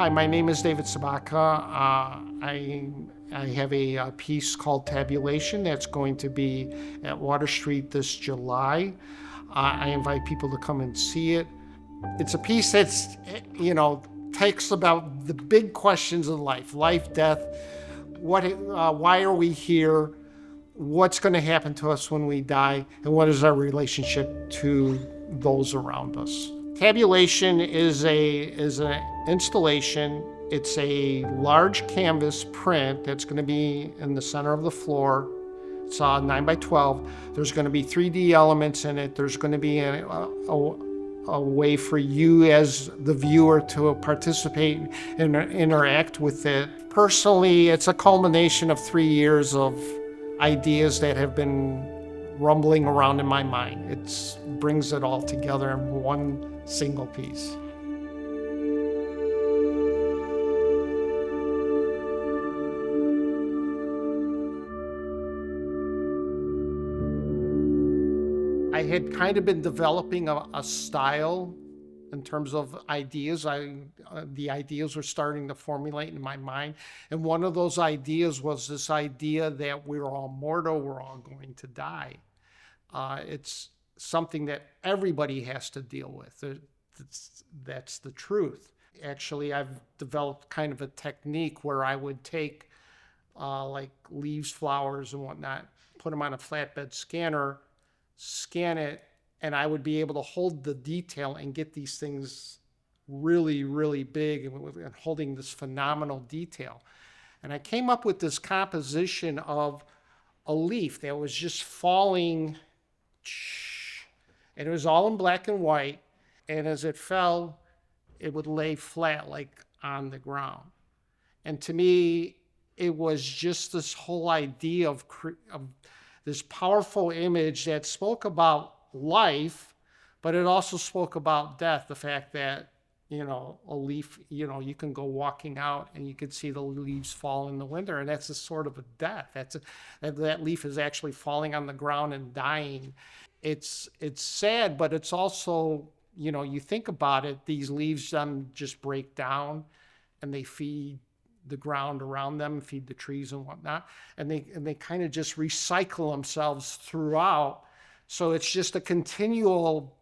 Hi, my name is David Sobotka. I have a piece called Tabulation that's going to be at Water Street this July. I invite people to come and see it. It's a piece that's, takes about the big questions of life, death, why are we here, what's going to happen to us when we die, and what is our relationship to those around us. Tabulation is an installation. It's a large canvas print that's going to be in the center of the floor. It's 9 by 12. There's going to be 3D elements in it. There's going to be a way for you as the viewer to participate and interact with it. Personally, it's a culmination of 3 years of ideas that have been rumbling around in my mind. It brings it all together in one single piece. I had kind of been developing a style in terms of ideas. The ideas were starting to formulate in my mind. And one of those ideas was this idea that we're all mortal, we're all going to die. It's something that everybody has to deal with. That's the truth. Actually, I've developed kind of a technique where I would take like leaves, flowers, and whatnot, put them on a flatbed scanner, scan it, and I would be able to hold the detail and get these things really, really big and holding this phenomenal detail. And I came up with this composition of a leaf that was just falling, and it was all in black and white. And as it fell, it would lay flat, like on the ground. And to me, it was just this whole idea of this powerful image that spoke about life, but it also spoke about death. The fact that, a leaf, you can go walking out and you can see the leaves fall in the winter, and that's a sort of a death. That leaf is actually falling on the ground and dying. It's sad, but it's also, you think about it, these leaves just break down and they feed the ground around them, feed the trees and whatnot, and they kind of just recycle themselves throughout. So it's just a continual,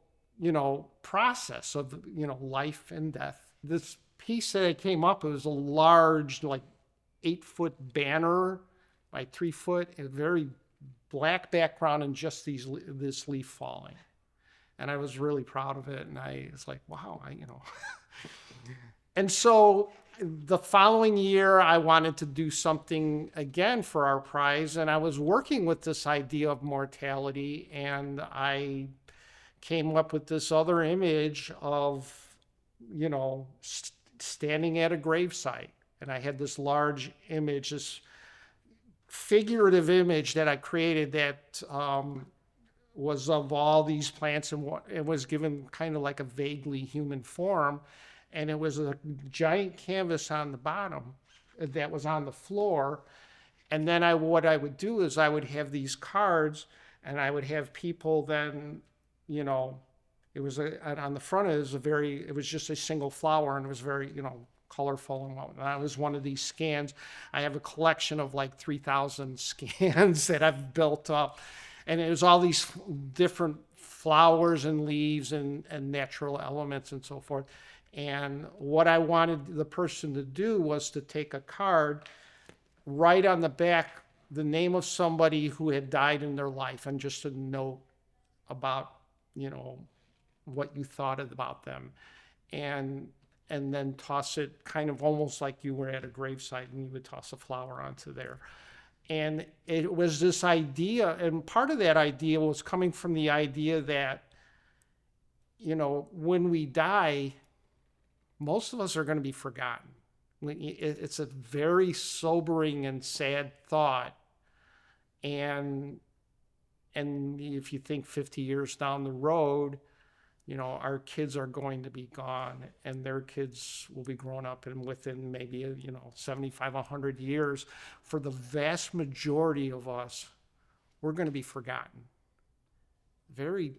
process of, life and death. This piece that I came up, it was a large, like 8-foot banner by 3 foot, a very black background, and just this leaf falling. And I was really proud of it. And I was like, wow, And so the following year, I wanted to do something again for ArtPrize, and I was working with this idea of mortality, and I came up with this other image of, standing at a gravesite. And I had this large image, this figurative image that I created that was of all these plants, and it was given kind of like a vaguely human form. And it was a giant canvas on the bottom that was on the floor. And then what I would do is I would have these cards, and I would have people then, it was on the front, it was just a single flower, and it was very, colorful and whatnot. That was one of these scans. I have a collection of like 3,000 scans that I've built up. And it was all these different flowers and leaves and natural elements and so forth. And what I wanted the person to do was to take a card, write on the back the name of somebody who had died in their life, and just a note about, what you thought about them. And then toss it kind of almost like you were at a gravesite, and you would toss a flower onto there. And it was this idea, and part of that idea was coming from the idea that, when we die, most of us are going to be forgotten. It's a very sobering and sad thought. And if you think 50 years down the road, our kids are going to be gone, and their kids will be grown up, and within maybe, 75, 100 years, for the vast majority of us, we're going to be forgotten. Very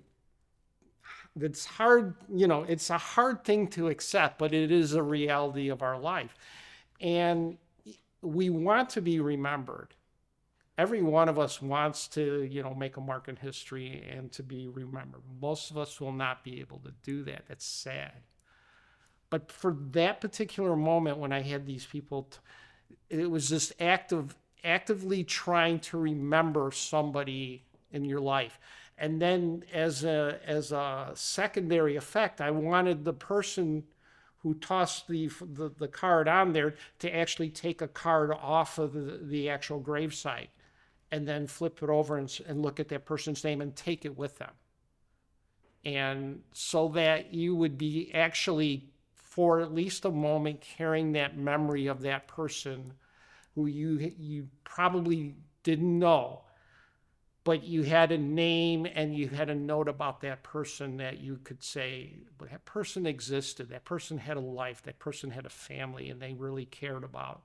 it's hard, you know, it's a hard thing to accept, but it is a reality of our life. And we want to be remembered. Every one of us wants to, you know, make a mark in history and to be remembered. Most of us will not be able to do that. That's sad. But for that particular moment when I had these people, it was this act of actively trying to remember somebody in your life. And then as a secondary effect, I wanted the person who tossed the card on there to actually take a card off of the actual gravesite and then flip it over and look at that person's name and take it with them. And so that you would be actually, for at least a moment, carrying that memory of that person who you probably didn't know, but you had a name and you had a note about that person that you could say, well, that person existed, that person had a life, that person had a family, and they really cared about,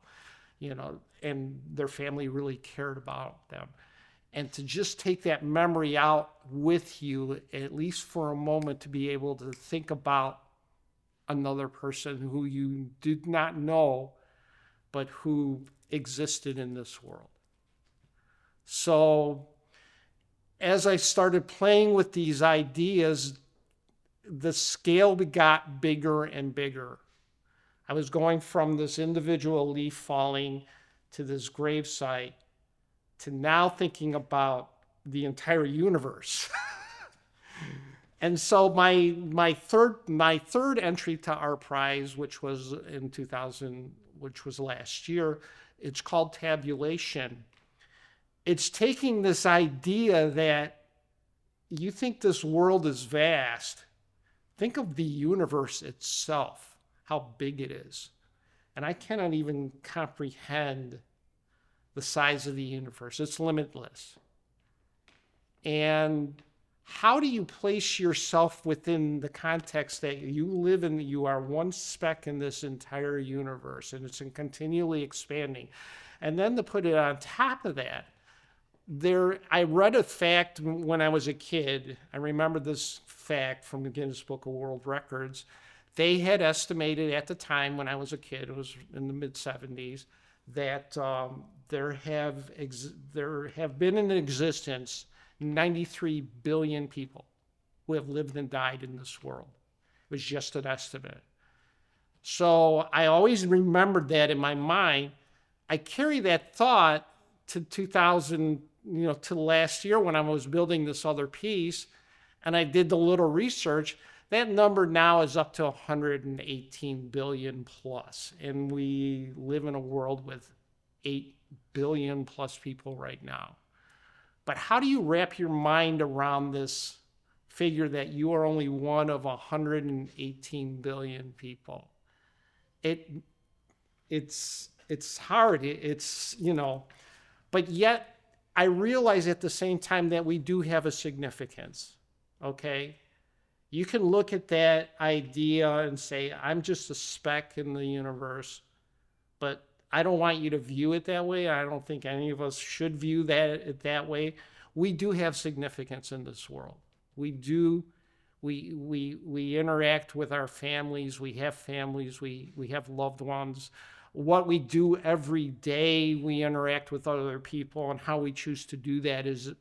you know, and their family really cared about them. And to just take that memory out with you, at least for a moment, to be able to think about another person who you did not know, but who existed in this world. So as I started playing with these ideas, the scale got bigger and bigger. I was going from this individual leaf falling to this gravesite to now thinking about the entire universe. And so my third entry to ArtPrize, which was in 2000, which was last year, it's called Tabulation. It's taking this idea that you think this world is vast. Think of the universe itself, how big it is. And I cannot even comprehend the size of the universe. It's limitless. And how do you place yourself within the context that you live in? You are one speck in this entire universe, and it's continually expanding. And then to put it on top of that, I read a fact when I was a kid. I remember this fact from the Guinness Book of World Records. They had estimated at the time when I was a kid, it was in the mid-70s, that there have been in existence 93 billion people who have lived and died in this world. It was just an estimate. So I always remembered that in my mind. I carry that thought to 2000, to last year when I was building this other piece, and I did the little research. That number now is up to 118 billion plus, and we live in a world with 8 billion plus people right now. But how do you wrap your mind around this figure that you are only one of 118 billion people? It's hard. But yet I realize at the same time that we do have a significance, okay? You can look at that idea and say, I'm just a speck in the universe, but I don't want you to view it that way. I don't think any of us should view that way. We do have significance in this world. We do. We interact with our families. We have families. We have loved ones. What we do every day, we interact with other people, and how we choose to do that is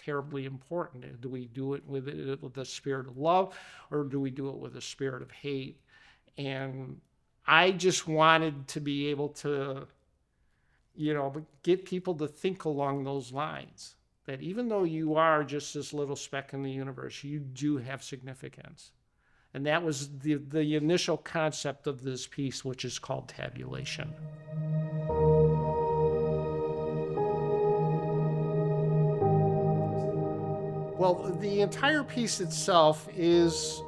terribly important. Do we do it with the spirit of love, or do we do it with a spirit of hate? And I just wanted to be able to, get people to think along those lines, that even though you are just this little speck in the universe, you do have significance. And that was the initial concept of this piece, which is called Tabulation. Well, the entire piece itself is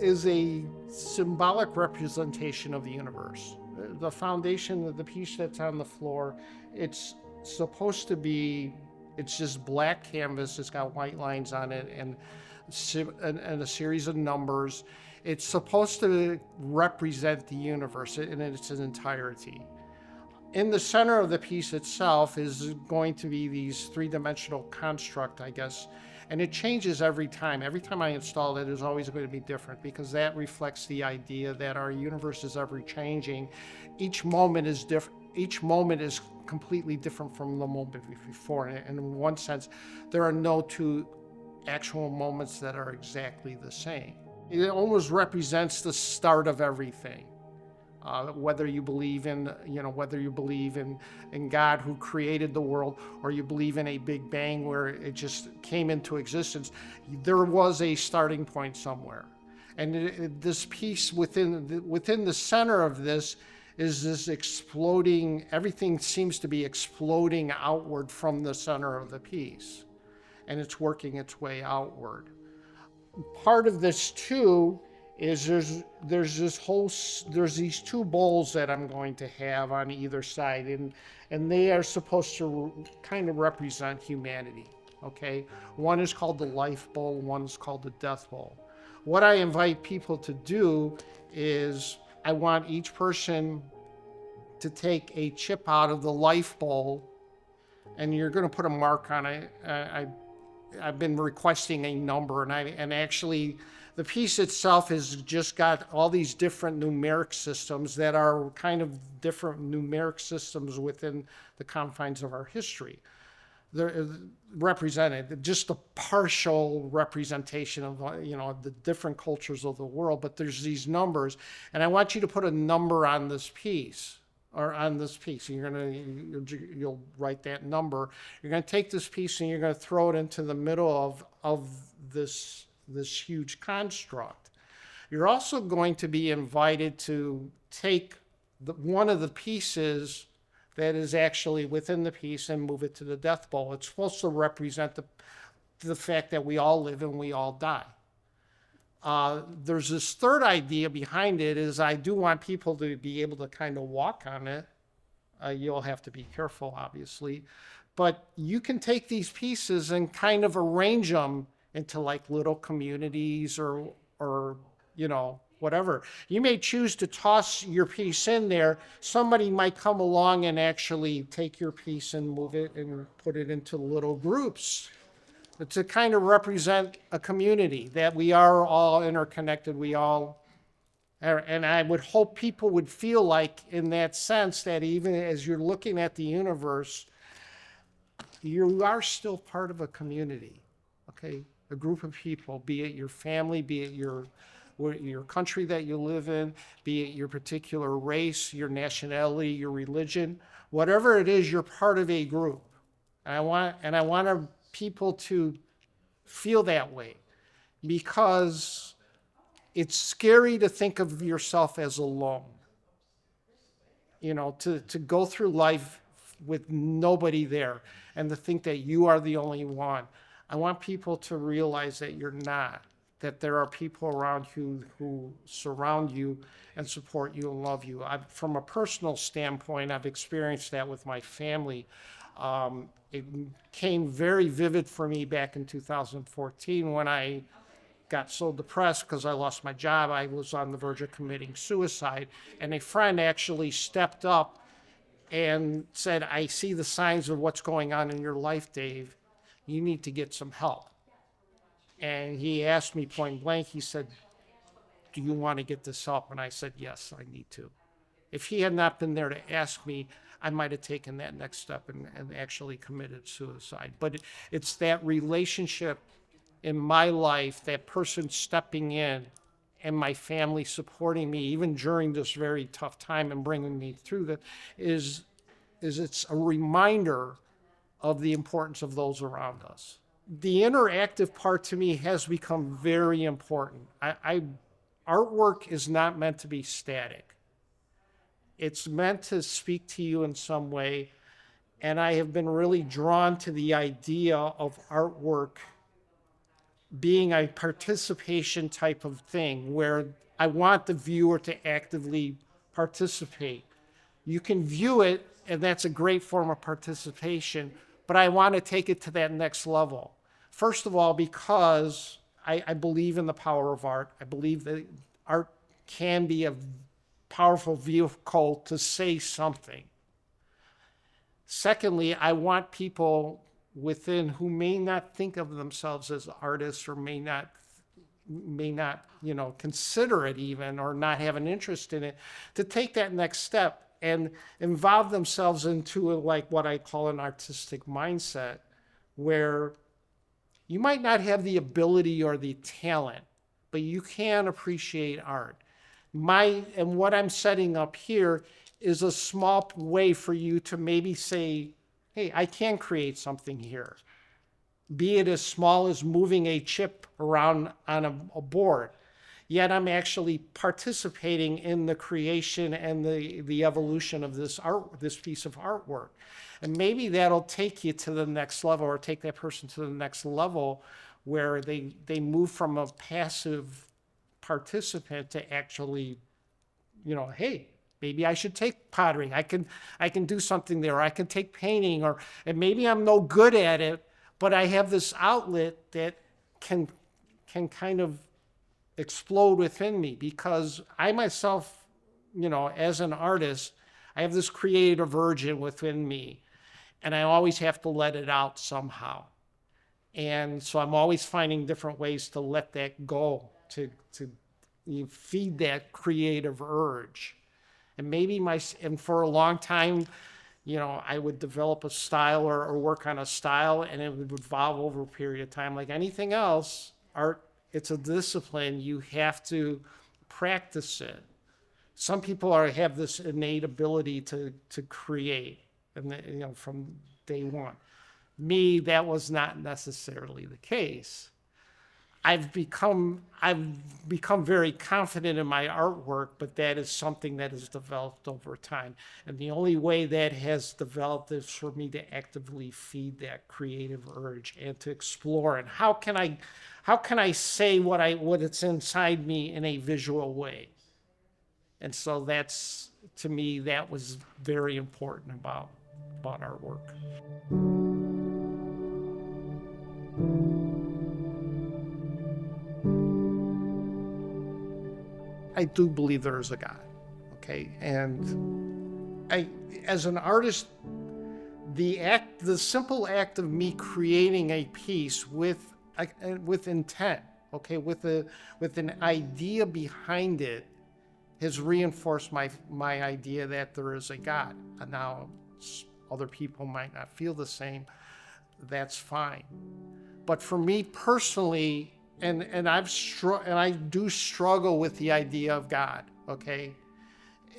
a symbolic representation of the universe. The foundation of the piece that's on the floor, it's supposed to be, it's just black canvas. It's got white lines on it and a series of numbers. It's supposed to represent the universe in its entirety. In the center of the piece itself is going to be these three-dimensional construct, I guess, and it changes every time. Every time I install it, it's always going to be different because that reflects the idea that our universe is ever changing. Each moment is different. Each moment is completely different from the moment before. And in one sense, there are no two actual moments that are exactly the same. It almost represents the start of everything. Whether you believe in, whether you believe in God who created the world, or you believe in a Big Bang where it just came into existence, there was a starting point somewhere. And this piece within the center of this is this exploding, everything seems to be exploding outward from the center of the piece, and it's working its way outward. Part of this too is there's these two bowls that I'm going to have on either side, and they are supposed to kind of represent humanity. Okay, one is called the life bowl, one is called the death bowl. What I invite people to do is I want each person to take a chip out of the life bowl, and you're going to put a mark on it. I've been requesting a number, and actually the piece itself has just got all these different numeric systems that are kind of different numeric systems within the confines of our history. They're represented, just a partial representation of, the different cultures of the world, but there's these numbers, and I want you to put a number on this piece. You'll write that number. You're gonna take this piece and you're gonna throw it into the middle of this huge construct. You're also going to be invited to take one of the pieces that is actually within the piece and move it to the death bowl. It's supposed to represent the fact that we all live and we all die. There's this third idea behind it is I do want people to be able to kind of walk on it. You'll have to be careful, obviously. But you can take these pieces and kind of arrange them into like little communities or whatever. You may choose to toss your piece in there. Somebody might come along and actually take your piece and move it and put it into little groups to kind of represent a community, that we are all interconnected, we all are. And I would hope people would feel like, in that sense, that even as you're looking at the universe, you are still part of a community, okay? A group of people, be it your family, be it your country that you live in, be it your particular race, your nationality, your religion, whatever it is, you're part of a group. And I want people to feel that way, because it's scary to think of yourself as alone. To go through life with nobody there and to think that you are the only one. I want people to realize that you're not, that there are people around you who surround you and support you and love you. From a personal standpoint, I've experienced that with my family. It came very vivid for me back in 2014 when I got so depressed because I lost my job. I was on the verge of committing suicide, and a friend actually stepped up and said, I see the signs of what's going on in your life, Dave. You need to get some help. And he asked me point blank, he said, do you want to get this help? And I said, yes, I need to. If he had not been there to ask me, I might have taken that next step and actually committed suicide. But it's that relationship in my life, that person stepping in and my family supporting me, even during this very tough time and bringing me through that, is it's a reminder of the importance of those around us. The interactive part to me has become very important. Artwork is not meant to be static. It's meant to speak to you in some way, and I have been really drawn to the idea of artwork being a participation type of thing, where I want the viewer to actively participate. You can view it, and that's a great form of participation, but I want to take it to that next level. First of all, because I believe in the power of art. I believe that art can be a powerful vehicle to say something. Secondly, I want people within who may not think of themselves as artists or may not, consider it even, or not have an interest in it, to take that next step and involve themselves into like what I call an artistic mindset, where you might not have the ability or the talent, but you can appreciate art. And what I'm setting up here is a small way for you to maybe say, hey, I can create something here. Be it as small as moving a chip around on a board. Yet I'm actually participating in the creation and the evolution of this piece of artwork. And maybe that'll take you to the next level, or take that person to the next level, where they move from a passive participant to actually, hey, maybe I should take pottery. I can do something there. I can take painting, and maybe I'm no good at it, but I have this outlet that can kind of explode within me, because I myself, as an artist, I have this creative urge within me, and I always have to let it out somehow. And so I'm always finding different ways to let that go, to feed that creative urge. And and for a long time, I would develop a style or work on a style, and it would evolve over a period of time. Like anything else, art, it's a discipline. You have to practice it. Some people have this innate ability to create, and from day one. Me, that was not necessarily the case. I've become very confident in my artwork, but that is something that has developed over time. And the only way that has developed is for me to actively feed that creative urge and to explore. And how can I say what's inside me in a visual way? And so that's, to me, that was very important about artwork. I do believe there is a God, okay? And as an artist, the simple act of me creating a piece with intent, okay, with an idea behind it, has reinforced my idea that there is a God. And now other people might not feel the same. That's fine. But for me personally, and I do struggle with the idea of God, okay?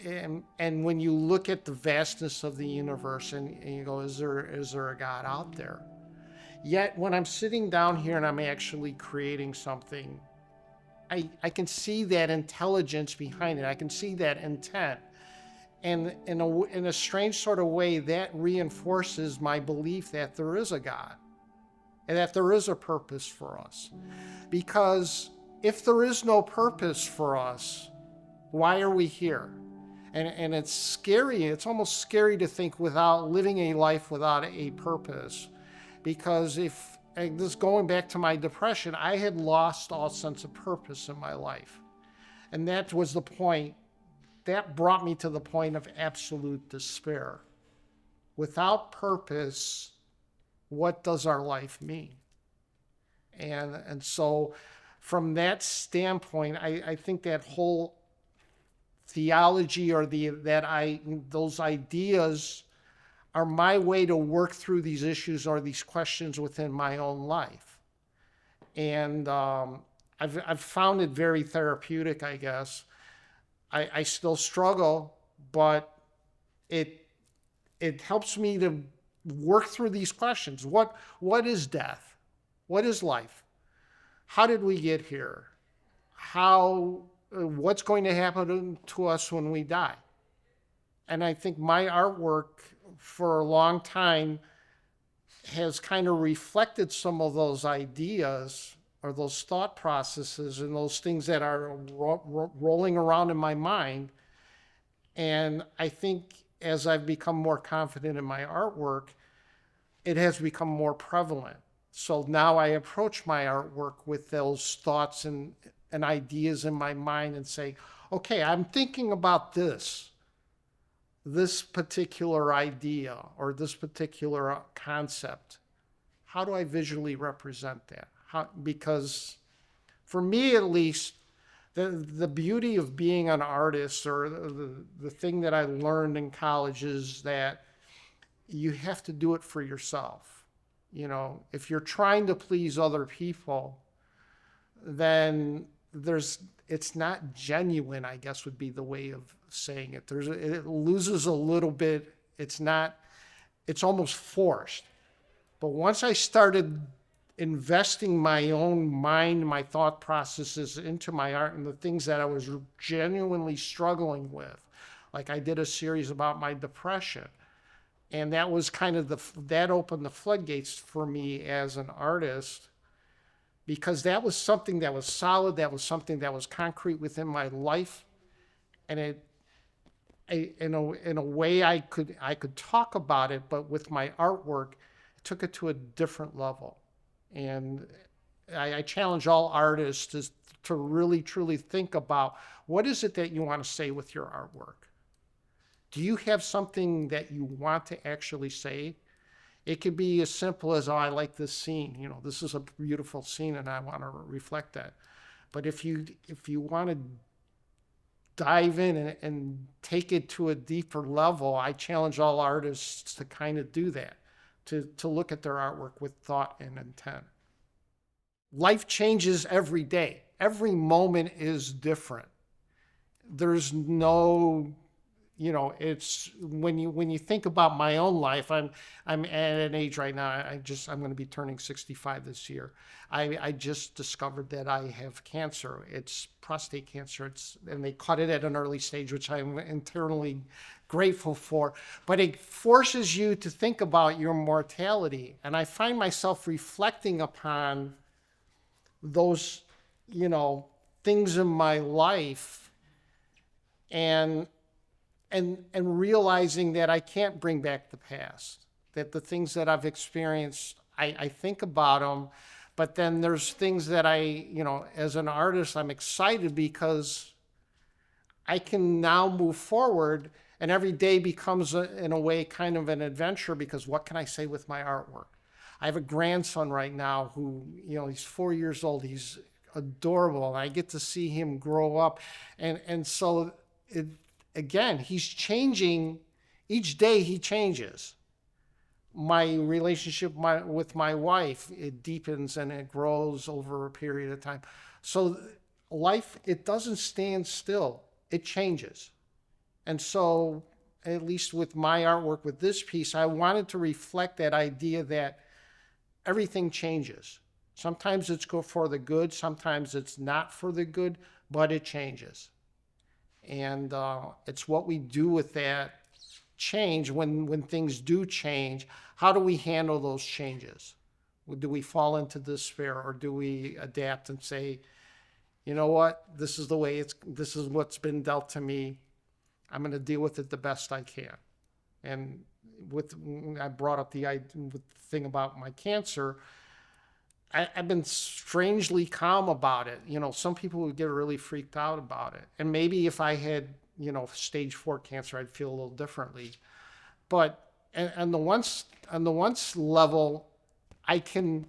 And when you look at the vastness of the universe and you go, is there a God out there? Yet when I'm sitting down here and I'm actually creating something, I can see that intelligence behind it. I can see that intent. And in a strange sort of way, that reinforces my belief that there is a God and that there is a purpose for us. Because if there is no purpose for us, why are we here? And it's scary. It's almost scary to think without living a life without a purpose. Because this going back to my depression, I had lost all sense of purpose in my life. And that was the point. That brought me to the point of absolute despair. Without purpose, what does our life mean? And so from that standpoint, I think that whole theology or those ideas are my way to work through these issues or these questions within my own life. And I've found it very therapeutic, I guess. I still struggle, but it helps me to work through these questions. What is death? What is life? How did we get here? What's going to happen to us when we die? And I think my artwork for a long time has kind of reflected some of those ideas or those thought processes and those things that are rolling around in my mind. And I think as I've become more confident in my artwork, it has become more prevalent. So now I approach my artwork with those thoughts and ideas in my mind and say, okay, I'm thinking about this. this particular idea or this particular concept, how do I visually represent that? Because for me at least, the beauty of being an artist, or the thing that I learned in college, is that you have to do it for yourself. If you're trying to please other people, then it's not genuine, I guess would be the way of saying it. It loses a little bit. It's almost forced. But once I started investing my own mind, my thought processes into my art and the things that I was genuinely struggling with, like I did a series about my depression, and that was kind of that opened the floodgates for me as an artist, because that was something that was solid, that was something that was concrete within my life, and in a way I could talk about it, but with my artwork, it took it to a different level. And I challenge all artists to really truly think about, what is it that you want to say with your artwork? Do you have something that you want to actually say? It could be as simple as, oh, I like this scene. This is a beautiful scene and I want to reflect that. But if you want to dive in and take it to a deeper level, I challenge all artists to kind of do that, to look at their artwork with thought and intent. Life changes every day. Every moment is different. There's no, it's when you think about my own life, I'm at an age right now, I'm going to be turning 65 this year. I just discovered that I have cancer. It's prostate cancer. And they caught it at an early stage, which I'm internally grateful for. But it forces you to think about your mortality. And I find myself reflecting upon those, things in my life, and realizing that I can't bring back the past, that the things that I've experienced, I think about them, but then there's things that as an artist, I'm excited because I can now move forward, and every day becomes, in a way, kind of an adventure, because what can I say with my artwork? I have a grandson right now who, he's 4 years old. He's adorable, and I get to see him grow up. And so, again, he's changing. Each day he changes. My relationship with my wife, it deepens and it grows over a period of time. So life, it doesn't stand still. It changes. And so, at least with my artwork, with this piece, I wanted to reflect that idea that everything changes. Sometimes it's for the good, sometimes it's not for the good, but it changes. And it's what we do with that change when things do change. How do we handle those changes? Do we fall into despair, or do we adapt and say, you know what, this is the way this is what's been dealt to me. I'm going to deal with it the best I can. And I brought up the thing about my cancer. I've been strangely calm about it. Some people would get really freaked out about it. And maybe if I had, stage 4 cancer, I'd feel a little differently. But on the once level, I can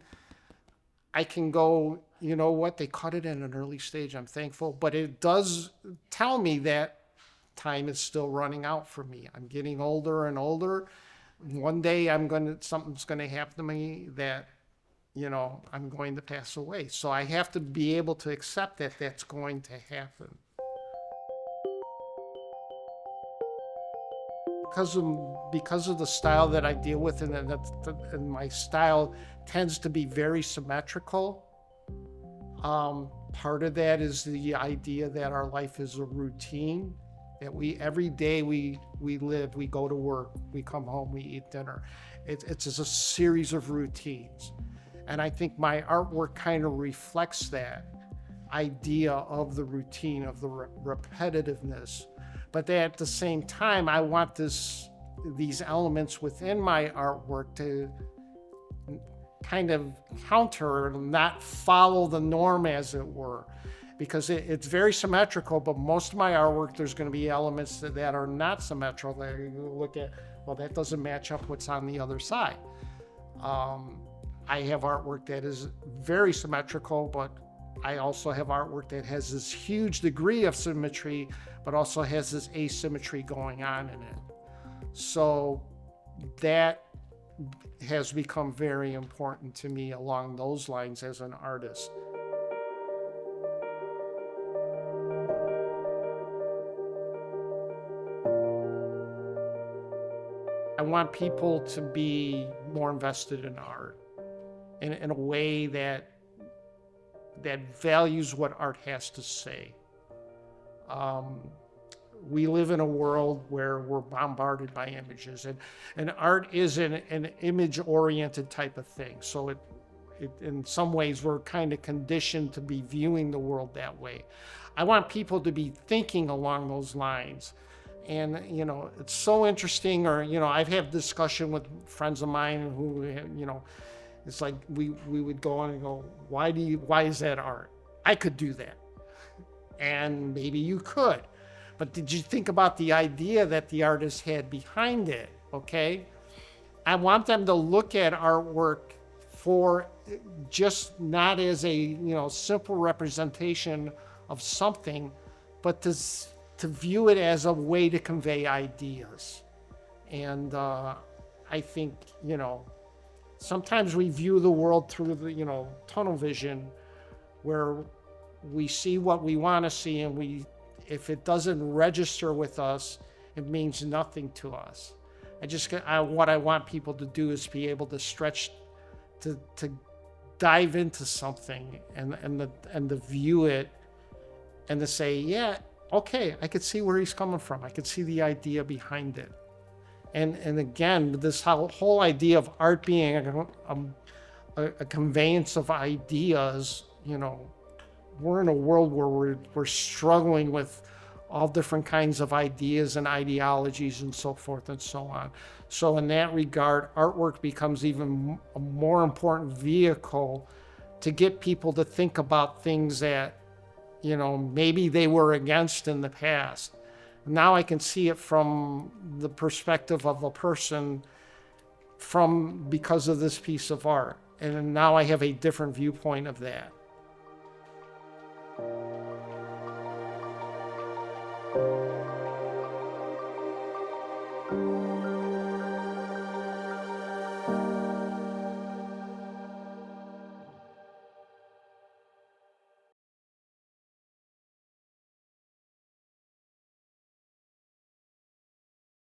go, you know what, they caught it at an early stage. I'm thankful. But it does tell me that time is still running out for me. I'm getting older and older. One day something's going to happen to me that, I'm going to pass away. So I have to be able to accept that that's going to happen. Because of the style that I deal with, and my style tends to be very symmetrical. Part of that is the idea that our life is a routine, that every day we live, we go to work, we come home, we eat dinner. It's a series of routines. And I think my artwork kind of reflects that idea of the routine, of the repetitiveness. But at the same time, I want these elements within my artwork to kind of counter, not follow the norm, as it were. because it's very symmetrical, but most of my artwork, there's going to be elements that are not symmetrical that you look at, well, that doesn't match up what's on the other side. I have artwork that is very symmetrical, but I also have artwork that has this huge degree of symmetry, but also has this asymmetry going on in it. So that has become very important to me along those lines as an artist. I want people to be more invested in art in a way that values what art has to say. We live in a world where we're bombarded by images, and art is an image-oriented type of thing. So it in some ways, we're kind of conditioned to be viewing the world that way. I want people to be thinking along those lines. And, it's so interesting, or, I've had discussion with friends of mine who, it's like we would go on and go, why is that art? I could do that. And maybe you could. But did you think about the idea that the artist had behind it? Okay. I want them to look at artwork for just not as a, simple representation of something, but to view it as a way to convey ideas. And I think, sometimes we view the world through the, tunnel vision, where we see what we want to see, and if it doesn't register with us, it means nothing to us. What I want people to do is be able to stretch, to dive into something and to view it, and to say, yeah, okay, I could see where he's coming from. I could see the idea behind it. And again, this whole idea of art being a conveyance of ideas, we're in a world where we're struggling with all different kinds of ideas and ideologies and so forth and so on. So in that regard, artwork becomes even a more important vehicle to get people to think about things that, maybe they were against in the past. Now I can see it from the perspective of a person because of this piece of art. And now I have a different viewpoint of that.